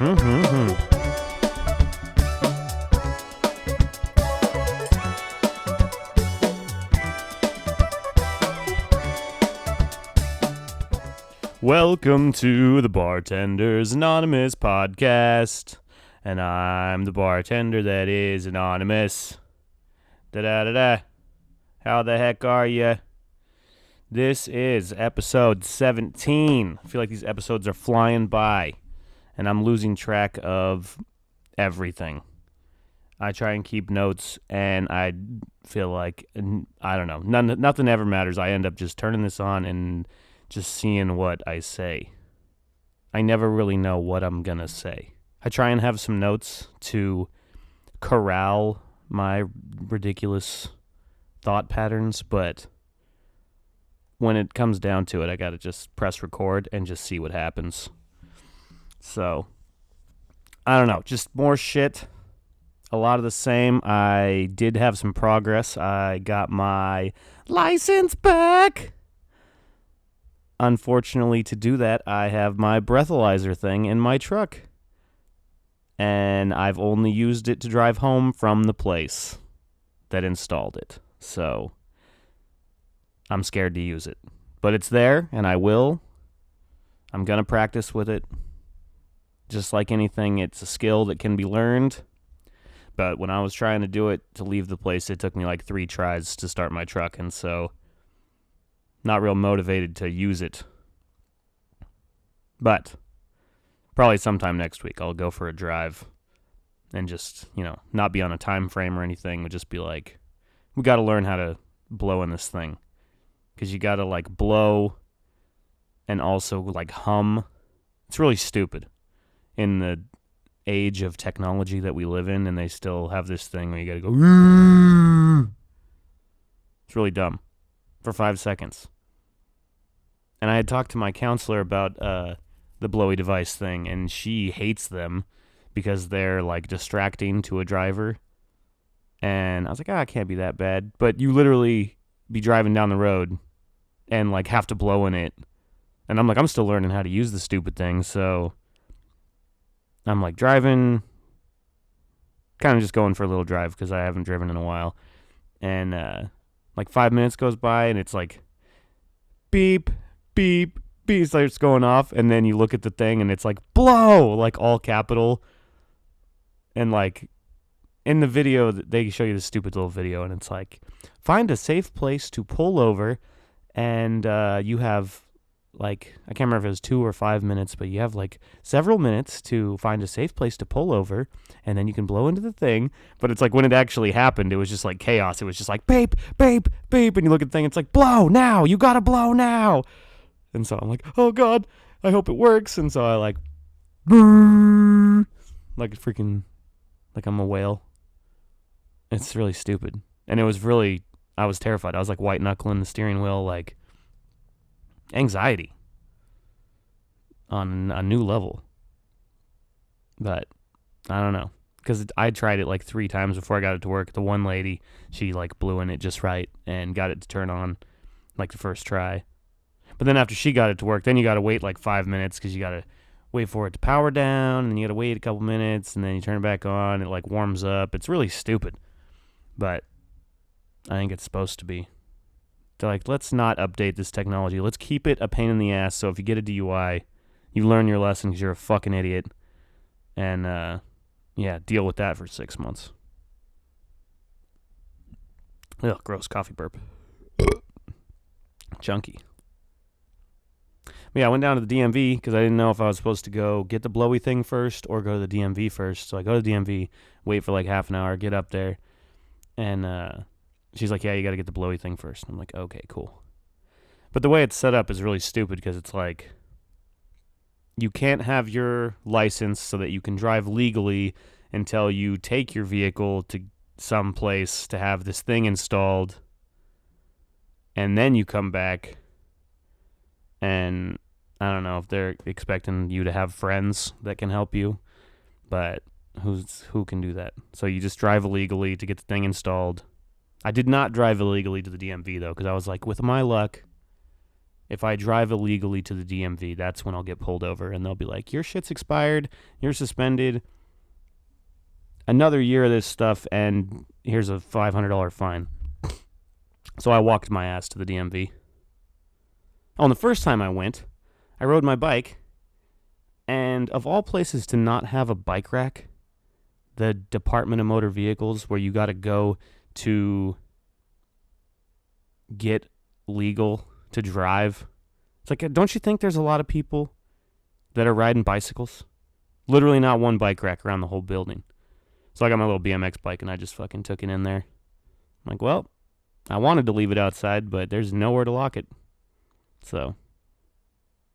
Welcome to the Bartenders Anonymous podcast, and I'm the bartender that is anonymous. Da-da-da-da. How the heck are ya? This is episode 17. I feel like these episodes are flying by, and I'm losing track of everything. I try and keep notes, and I feel like, I don't know, nothing ever matters. I end up just turning this on and just seeing what I say. I never really know what I'm gonna say. I try and have some notes to corral my ridiculous thought patterns, but when it comes down to it, I gotta just press record and just see what happens. So, I don't know, just more shit. A lot of the same. I did have some progress. I got my license back. Unfortunately, to do that, I have my breathalyzer thing in my truck. And I've only used it to drive home from the place that installed it. So, I'm scared to use it. But it's there, and I will. I'm going to practice with it. Just like anything, it's a skill that can be learned. But when I was trying to do it to leave the place, it took me like 3 tries to start my truck. And so, not real motivated to use it. But probably sometime next week I'll go for a drive and just, not be on a time frame or anything. Would just be like, we got to learn how to blow in this thing. Because you got to like blow and also like hum. It's really stupid in the age of technology that we live in, and they still have this thing where you got to go. It's really dumb. For 5 seconds. And I had talked to my counselor about the blowy device thing, and she hates them because they're like distracting to a driver. And I was like, it can't be that bad. But you literally be driving down the road and like have to blow in it. And I'm like, I'm still learning how to use the stupid thing, so I'm like driving, kind of just going for a little drive because I haven't driven in a while. And like 5 minutes goes by, and it's like, beep, beep, beep, starts going off, and then you look at the thing, and it's like, blow, like all capital. And like, in the video, they show you this stupid little video, and it's like, find a safe place to pull over, and you have, like, I can't remember if it was 2 or 5 minutes, but you have like several minutes to find a safe place to pull over, and then you can blow into the thing. But it's like when it actually happened, it was just like chaos. It was just like beep, beep, beep, and you look at the thing, it's like blow now, you gotta blow now. And so I'm like, oh god, I hope it works. And so I like, like freaking, like I'm a whale. It's really stupid, and it was really, I was terrified. I was like white knuckling the steering wheel, like. Anxiety on a new level. But I don't know, because I tried it like 3 times before I got it to work. The one lady, she like blew in it just right and got it to turn on like the first try. But then after she got it to work, then you got to wait like 5 minutes because you got to wait for it to power down, and then you got to wait a couple minutes, and then you turn it back on. It like warms up. It's really stupid, but I think it's supposed to be. They're like, let's not update this technology. Let's keep it a pain in the ass, so if you get a DUI, you learn your lesson because you're a fucking idiot. And, deal with that for 6 months. Ugh, gross coffee burp. Chunky. But yeah, I went down to the DMV because I didn't know if I was supposed to go get the blowy thing first or go to the DMV first. So I go to the DMV, wait for like half an hour, get up there, and, she's like, yeah, you got to get the blowy thing first. I'm like, okay, cool. But the way it's set up is really stupid because it's like, you can't have your license so that you can drive legally until you take your vehicle to some place to have this thing installed. And then you come back, and I don't know if they're expecting you to have friends that can help you, but who can do that? So you just drive illegally to get the thing installed. I did not drive illegally to the DMV, though, because I was like, with my luck, if I drive illegally to the DMV, that's when I'll get pulled over, and they'll be like, your shit's expired, you're suspended, another year of this stuff, and here's a $500 fine. So I walked my ass to the DMV. Oh, and the first time I went, I rode my bike, and of all places to not have a bike rack, the Department of Motor Vehicles, where you got to go to get legal to drive. It's like, don't you think there's a lot of people that are riding bicycles? Literally not one bike rack around the whole building. So I got my little BMX bike, and I just fucking took it in there. I'm like, well, I wanted to leave it outside, but there's nowhere to lock it. So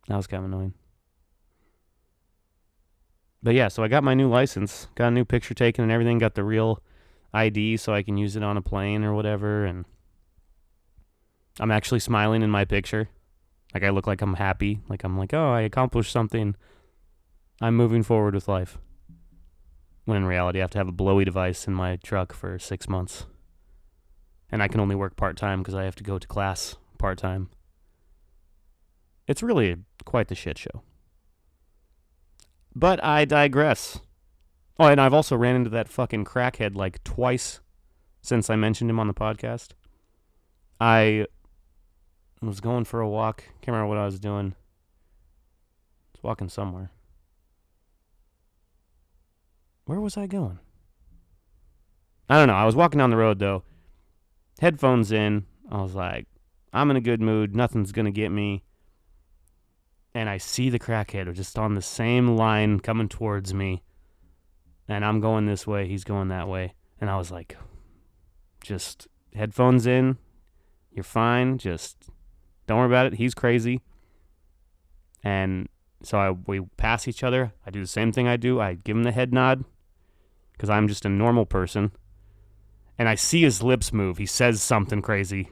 that was kind of annoying. But yeah, so I got my new license, got a new picture taken and everything, got the real ID so I can use it on a plane or whatever, and I'm actually smiling in my picture. Like, I look like I'm happy. Like, I'm like, oh, I accomplished something. I'm moving forward with life. When in reality, I have to have a blowy device in my truck for 6 months. And I can only work part-time because I have to go to class part-time. It's really quite the shit show. But I digress. Oh, and I've also ran into that fucking crackhead like twice since I mentioned him on the podcast. I was going for a walk. Can't remember what I was doing. I was walking somewhere. Where was I going? I don't know. I was walking down the road, though. Headphones in. I was like, I'm in a good mood. Nothing's going to get me. And I see the crackhead just on the same line coming towards me. And I'm going this way. He's going that way. And I was like, just headphones in. You're fine. Just don't worry about it. He's crazy. And so we pass each other. I do the same thing I do. I give him the head nod because I'm just a normal person. And I see his lips move. He says something crazy.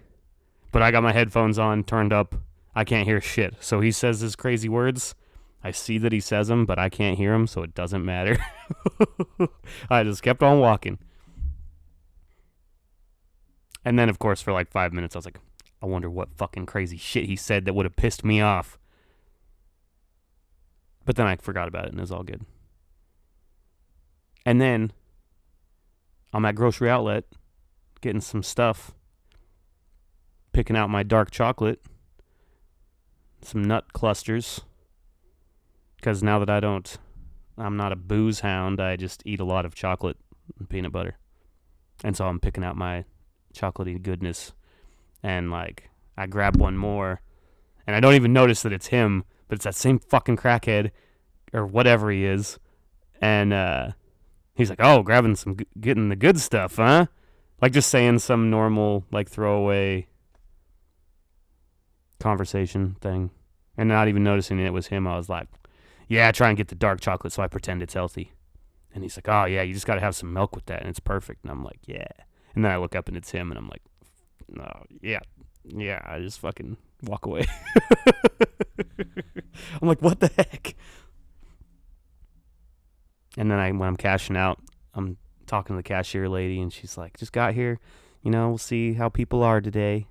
But I got my headphones on, turned up. I can't hear shit. So he says his crazy words. I see that he says them, but I can't hear them, so it doesn't matter. I just kept on walking. And then, of course, for like 5 minutes, I was like, I wonder what fucking crazy shit he said that would have pissed me off. But then I forgot about it, and it was all good. And then I'm at Grocery Outlet getting some stuff, picking out my dark chocolate, some nut clusters, because now that I'm not a booze hound, I just eat a lot of chocolate and peanut butter. And so I'm picking out my chocolatey goodness, and like, I grab one more, and I don't even notice that it's him, but it's that same fucking crackhead, or whatever he is, and he's like, oh, getting the good stuff, huh? Like, just saying some normal, like, throwaway conversation thing, and not even noticing it was him. I was like, yeah, try and get the dark chocolate so I pretend it's healthy. And he's like, oh yeah, you just gotta have some milk with that and it's perfect. And I'm like, yeah. And then I look up and it's him, and I'm like, no, yeah, I just fucking walk away. I'm like, what the heck? And then when I'm cashing out, I'm talking to the cashier lady, and she's like, just got here, we'll see how people are today.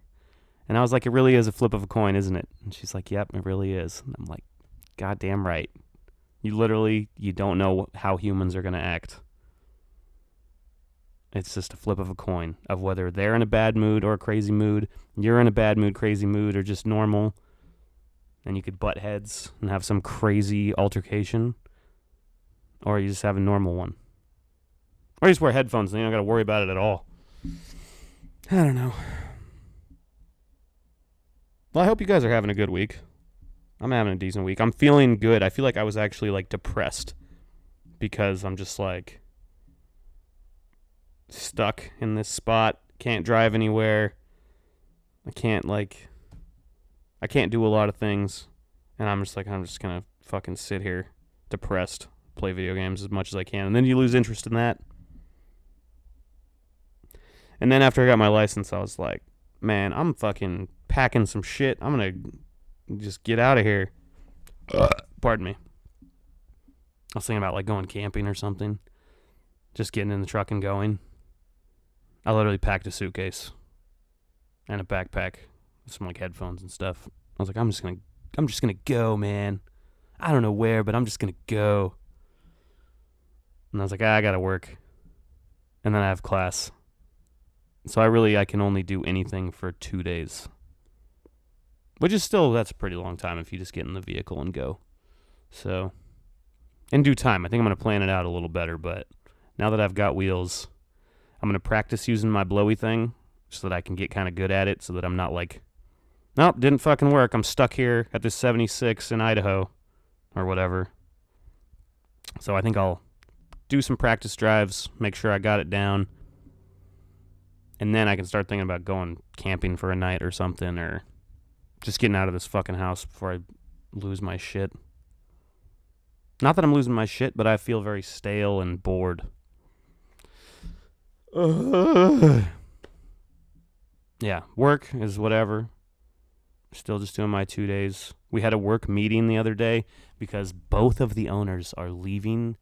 And I was like, it really is a flip of a coin, isn't it? And she's like, yep, it really is. And I'm like, goddamn right. You don't know how humans are going to act. It's just a flip of a coin of whether they're in a bad mood or a crazy mood, you're in a bad mood, crazy mood, or just normal. And you could butt heads and have some crazy altercation. Or you just have a normal one. Or you just wear headphones and you don't got to worry about it at all. I don't know. Well, I hope you guys are having a good week. I'm having a decent week. I'm feeling good. I feel like I was actually, like, depressed because I'm just, like, stuck in this spot. Can't drive anywhere. I can't do a lot of things. And I'm just going to fucking sit here depressed, play video games as much as I can. And then you lose interest in that. And then after I got my license, I was like, man, I'm fucking packing some shit. I'm going to just get out of here. Pardon me. I was thinking about like going camping or something. Just getting in the truck and going. I literally packed a suitcase and a backpack with some like headphones and stuff. I was like, I'm just gonna go, man. I don't know where, but I'm just gonna go. And I was like, I gotta work. And then I have class. So I can only do anything for 2 days. Which is still, that's a pretty long time if you just get in the vehicle and go. So, in due time, I think I'm going to plan it out a little better, but now that I've got wheels, I'm going to practice using my blowy thing so that I can get kind of good at it so that I'm not like, nope, didn't fucking work. I'm stuck here at this 76 in Idaho or whatever. So I think I'll do some practice drives, make sure I got it down, and then I can start thinking about going camping for a night or something, or just getting out of this fucking house before I lose my shit. Not that I'm losing my shit, but I feel very stale and bored. Yeah, work is whatever. Still just doing my 2 days. We had a work meeting the other day because both of the owners are leaving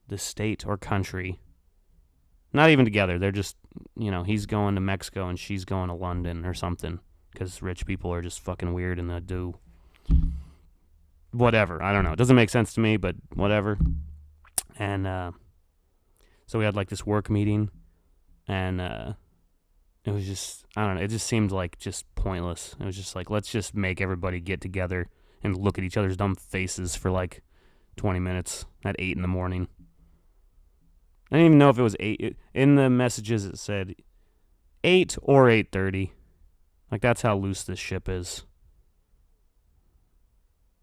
the state or country. Not even together. They're just, he's going to Mexico and she's going to London or something. Because rich people are just fucking weird and they do whatever. I don't know. It doesn't make sense to me, but whatever. And so we had like this work meeting, and it was just, I don't know, it just seemed like just pointless. It was just like, let's just make everybody get together and look at each other's dumb faces for like 20 minutes at 8 in the morning. I didn't even know if it was 8. In the messages it said 8 or 8:30. Like, that's how loose this ship is.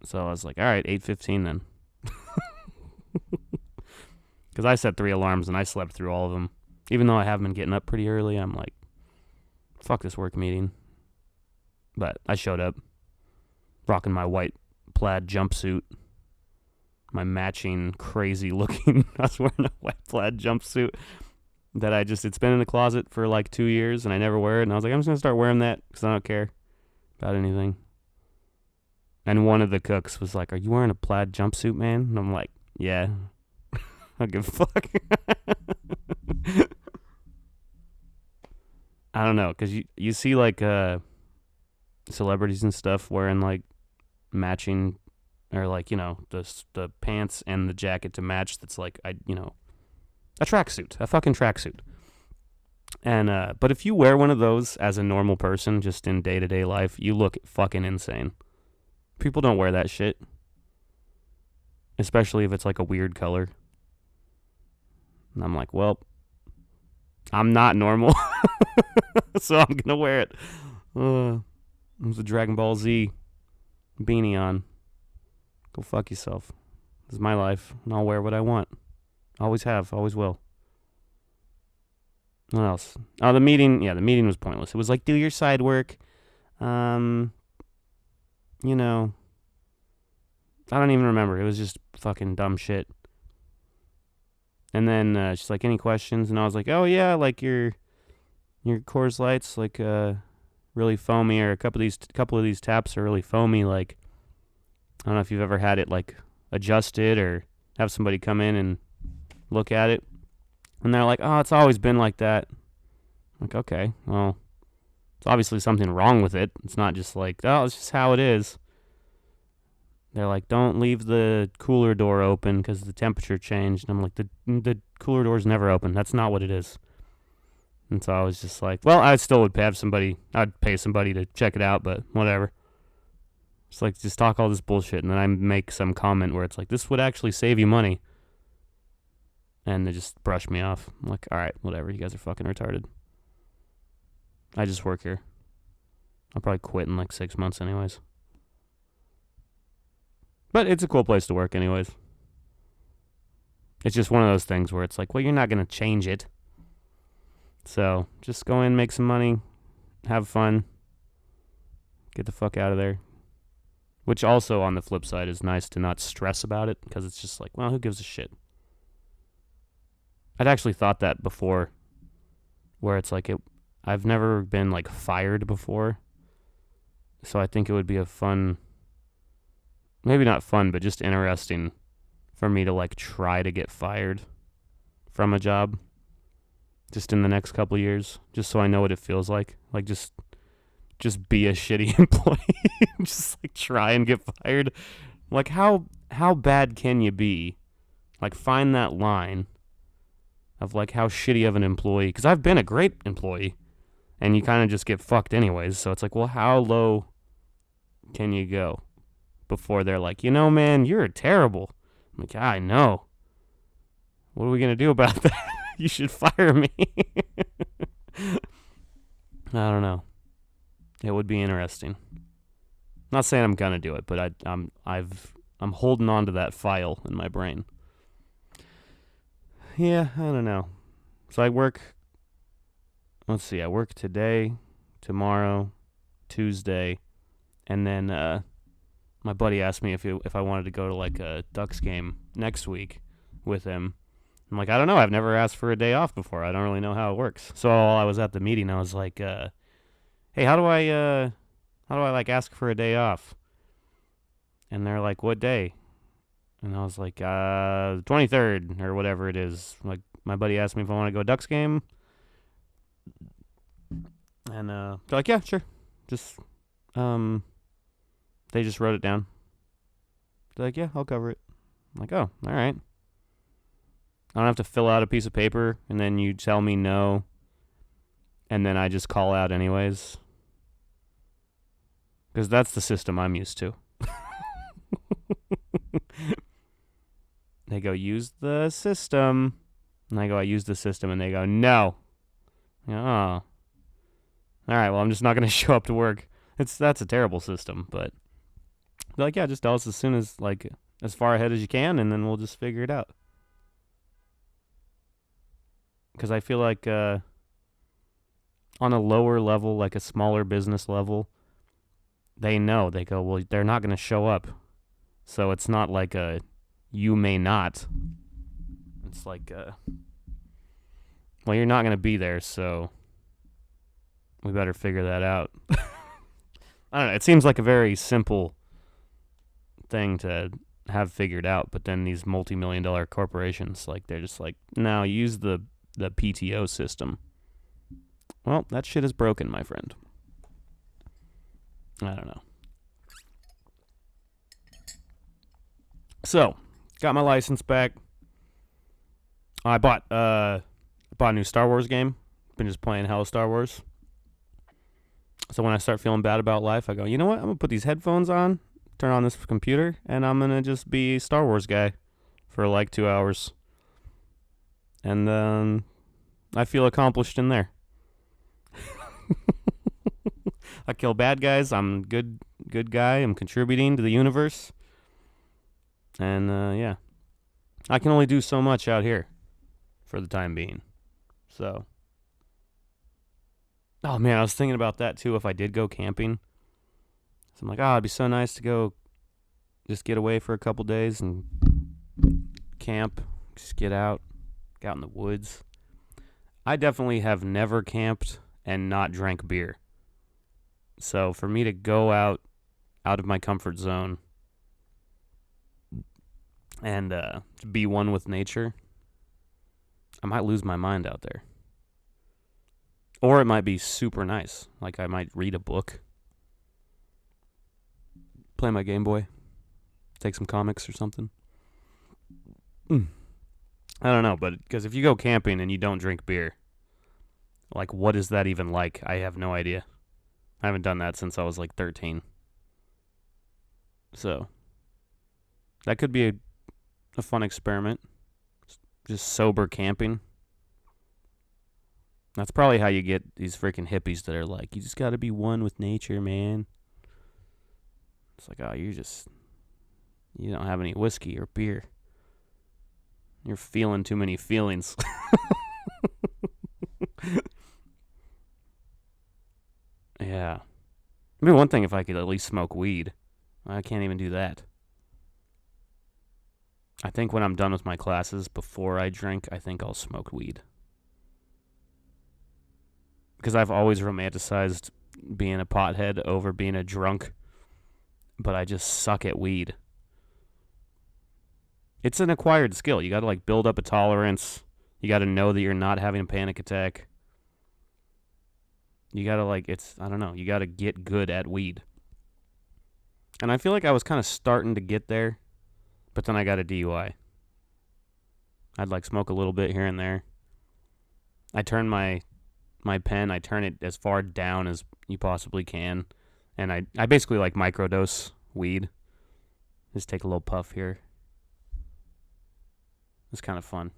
So I was like, all right, 8:15 then. Because I set 3 alarms and I slept through all of them. Even though I have been getting up pretty early, I'm like, fuck this work meeting. But I showed up, rocking my white plaid jumpsuit. My matching, crazy looking, I was wearing a white plaid jumpsuit that it's been in the closet for like 2 years and I never wear it. And I was like, I'm just going to start wearing that because I don't care about anything. And one of the cooks was like, are you wearing a plaid jumpsuit, man? And I'm like, yeah. I don't give a fuck. I don't know, because you see like celebrities and stuff wearing like matching, or like, the pants and the jacket to match. That's like, a tracksuit, a fucking tracksuit. And but if you wear one of those as a normal person, just in day-to-day life, you look fucking insane. People don't wear that shit, especially if it's like a weird color. And I'm like, well, I'm not normal, so I'm gonna wear it. There's a Dragon Ball Z beanie on. Go fuck yourself. This is my life, and I'll wear what I want. Always have, always will. What else? Oh, the meeting was pointless. It was like, do your side work. I don't even remember. It was just fucking dumb shit. And then she's like, any questions? And I was like, oh yeah, like your Coors Lights, like really foamy, or a couple of these taps are really foamy. Like, I don't know if you've ever had it like adjusted or have somebody come in and look at it. And they're like, oh, it's always been like that. I'm like, okay, well, it's obviously something wrong with it. It's not just like, oh, it's just how it is. They're like, don't leave the cooler door open because the temperature changed. And I'm like, the cooler door's never open. That's not what it is. And so I was just like, well, I still would I'd pay somebody to check it out, but whatever. It's like, just talk all this bullshit, and then I make some comment where it's like, this would actually save you money. And they just brush me off. I'm like, all right, whatever. You guys are fucking retarded. I just work here. I'll probably quit in like 6 months anyways. But it's a cool place to work anyways. It's just one of those things where it's like, well, you're not going to change it. So just go in, make some money, have fun, get the fuck out of there. Which also, on the flip side, is nice to not stress about it, because it's just like, well, who gives a shit? I'd actually thought that before, where it's like, I've never been like fired before. So I think it would be a fun, maybe not fun, but just interesting for me to like try to get fired from a job just in the next couple years, just so I know what it feels like. Like, just just be a shitty employee, just like try and get fired. Like how bad can you be? Like find that line of like how shitty of an employee, because I've been a great employee and you kind of just get fucked anyways. So it's like, well, how low can you go before they're like, man, you're terrible. I'm like, yeah, I know. What are we going to do about that? You should fire me. I don't know. It would be interesting. Not saying I'm gonna do it, but I'm holding on to that file in my brain. Yeah, I don't know. So I work. Let's see. I work today, tomorrow, Tuesday, and then my buddy asked me if I wanted to go to like a Ducks game next week with him. I'm like, I don't know. I've never asked for a day off before. I don't really know how it works. So while I was at the meeting, I was like, hey, how do I like ask for a day off? And they're like, what day? And I was like, 23rd or whatever it is. Like, my buddy asked me if I want to go Ducks game. And they're like, yeah, sure. Just, they just wrote it down. They're like, yeah, I'll cover it. I'm like, oh, all right. I don't have to fill out a piece of paper and then you tell me no. And then I just call out anyways. Because that's the system I'm used to. They go, use the system. And I go, I use the system. And they go, no. I go, oh. All right, well, I'm just not going to show up to work. That's a terrible system. But they're like, yeah, just tell us as far ahead as you can, and then we'll just figure it out. Because I feel like on a lower level, like a smaller business level, they know. They go, well, they're not going to show up. So it's not like a you may not. It's like, well, you're not going to be there, so we better figure that out. I don't know. It seems like a very simple thing to have figured out, but then these multi-million-dollar corporations, like, they're just like, no, use the PTO system. Well, that shit is broken, my friend. I don't know. So, got my license back. I bought a new Star Wars game. Been just playing hella Star Wars. So when I start feeling bad about life, I go, you know what? I'm going to put these headphones on, turn on this computer, and I'm going to just be a Star Wars guy for like 2 hours. And then I feel accomplished in there. I kill bad guys. I'm good guy. I'm contributing to the universe. And yeah, I can only do so much out here for the time being. So, oh man, I was thinking about that too. If I did go camping, so I'm like, it'd be so nice to go, just get away for a couple days and camp, just get out in the woods. I definitely have never camped and not drank beer. So for me to go out of my comfort zone and be one with nature, I might lose my mind out there. Or it might be super nice. Like I might read a book, play my Game Boy, take some comics or something. I don't know, but because if you go camping and you don't drink beer, like what is that even like? I have no idea. I haven't done that since I was like 13. So that could be a fun experiment. Just sober camping. That's probably how you get these freaking hippies that are like, you just got to be one with nature, man. It's like, oh, you don't have any whiskey or beer. You're feeling too many feelings. Yeah. It'd be one thing if I could at least smoke weed. I can't even do that. I think when I'm done with my classes, before I drink, I think I'll smoke weed. Because I've always romanticized being a pothead over being a drunk, but I just suck at weed. It's an acquired skill. You got to like build up a tolerance. You got to know that you're not having a panic attack. You gotta I don't know, you gotta get good at weed. And I feel like I was kind of starting to get there, but then I got a DUI. I'd smoke a little bit here and there. I turn my pen, I turn it as far down as you possibly can. And I basically microdose weed. Just take a little puff here. It's kind of fun.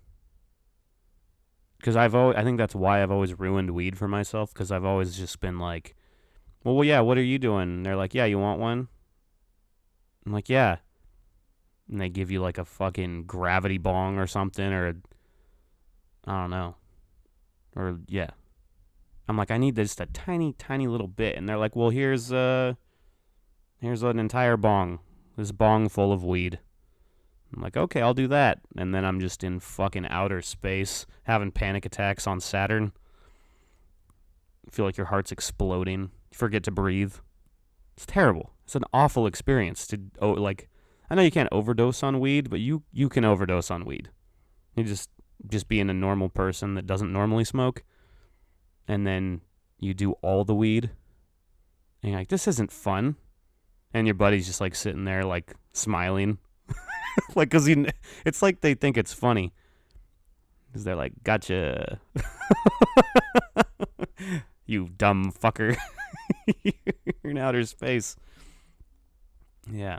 Because I think that's why I've always ruined weed for myself. Because I've always just been like, well, yeah, what are you doing? And they're like, yeah, you want one? I'm like, yeah. And they give you a fucking gravity bong or something, or I don't know. Or, yeah. I'm like, I need just a tiny, tiny little bit. And they're like, well, here's an entire bong. This bong full of weed. I'm like, okay, I'll do that. And then I'm just in fucking outer space, having panic attacks on Saturn. You feel like your heart's exploding. You forget to breathe. It's terrible. It's an awful experience to, I know you can't overdose on weed, but you can overdose on weed. You just being a normal person that doesn't normally smoke. And then you do all the weed. And you're like, this isn't fun. And your buddy's just sitting there smiling. Because it's like they think it's funny. Because they're like, gotcha. You dumb fucker. You're in outer space. Yeah.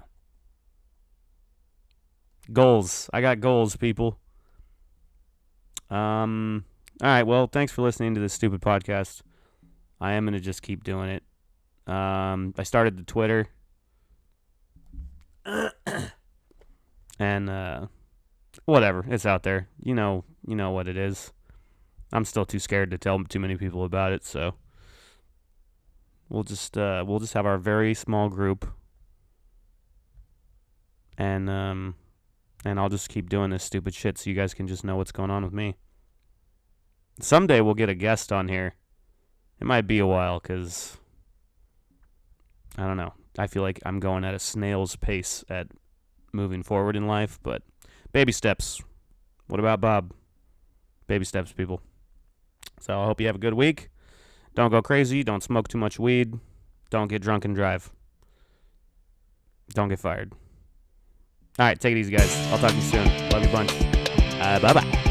Goals. I got goals, people. All right, well, thanks for listening to this stupid podcast. I am going to just keep doing it. I started the Twitter. And, whatever. It's out there. You know what it is. I'm still too scared to tell too many people about it, so we'll just have our very small group. And I'll just keep doing this stupid shit so you guys can just know what's going on with me. Someday we'll get a guest on here. It might be a while because, I don't know. I feel like I'm going at a snail's pace at moving forward in life, but baby steps. What about Bob? Baby steps, people. So I hope you have a good week. Don't go crazy. Don't smoke too much weed. Don't get drunk and drive. Don't get fired. All right, take it easy, guys. I'll talk to you soon. Love you a bunch. Bye-bye.